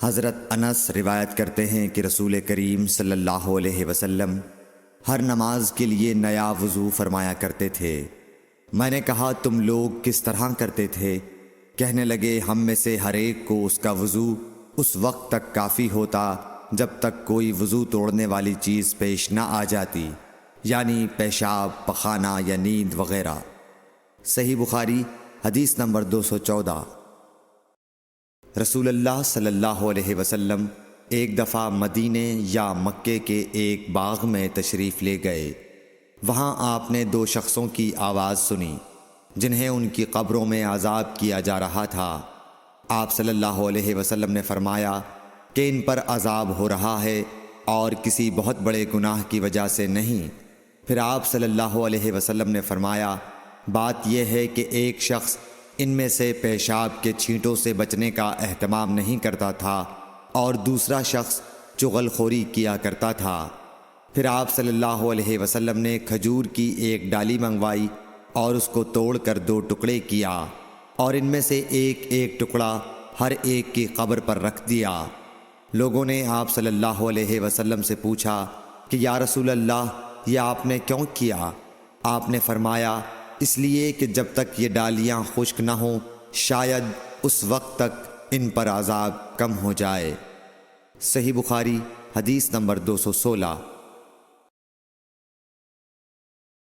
حضرت انس روایت کرتے ہیں کہ رسول کریم صلی اللہ علیہ وسلم ہر نماز کے لیے نیا وضو فرمایا کرتے تھے۔ میں نے کہا تم لوگ کس طرح کرتے تھے؟ کہنے لگے ہم میں سے ہر ایک کو اس کا وضو اس وقت تک کافی ہوتا جب تک کوئی وضو توڑنے والی چیز پیش نہ آ جاتی، یعنی پیشاب، پخانہ یا نیند وغیرہ۔ صحیح بخاری حدیث نمبر 214۔ رسول اللہ صلی اللہ علیہ وسلم ایک دفعہ مدینے یا مکے کے ایک باغ میں تشریف لے گئے۔ وہاں آپ نے دو شخصوں کی آواز سنی جنہیں ان کی قبروں میں عذاب کیا جا رہا تھا۔ آپ صلی اللہ علیہ وسلم نے فرمایا کہ ان پر عذاب ہو رہا ہے اور کسی بہت بڑے گناہ کی وجہ سے نہیں۔ پھر آپ صلی اللہ علیہ وسلم نے فرمایا بات یہ ہے کہ ایک شخص ان میں سے پیشاب کے چھینٹوں سے بچنے کا اہتمام نہیں کرتا تھا اور دوسرا شخص چغل خوری کیا کرتا تھا۔ پھر آپ صلی اللہ علیہ وسلم نے کھجور کی ایک ڈالی منگوائی اور اس کو توڑ کر دو ٹکڑے کیا اور ان میں سے ایک ایک ٹکڑا ہر ایک کی قبر پر رکھ دیا۔ لوگوں نے آپ صلی اللہ علیہ وسلم سے پوچھا کہ یا رسول اللہ یہ آپ نے کیوں کیا؟ آپ نے فرمایا اس لیے کہ جب تک یہ ڈالیاں خشک نہ ہوں شاید اس وقت تک ان پر عذاب کم ہو جائے۔ صحیح بخاری حدیث نمبر 216۔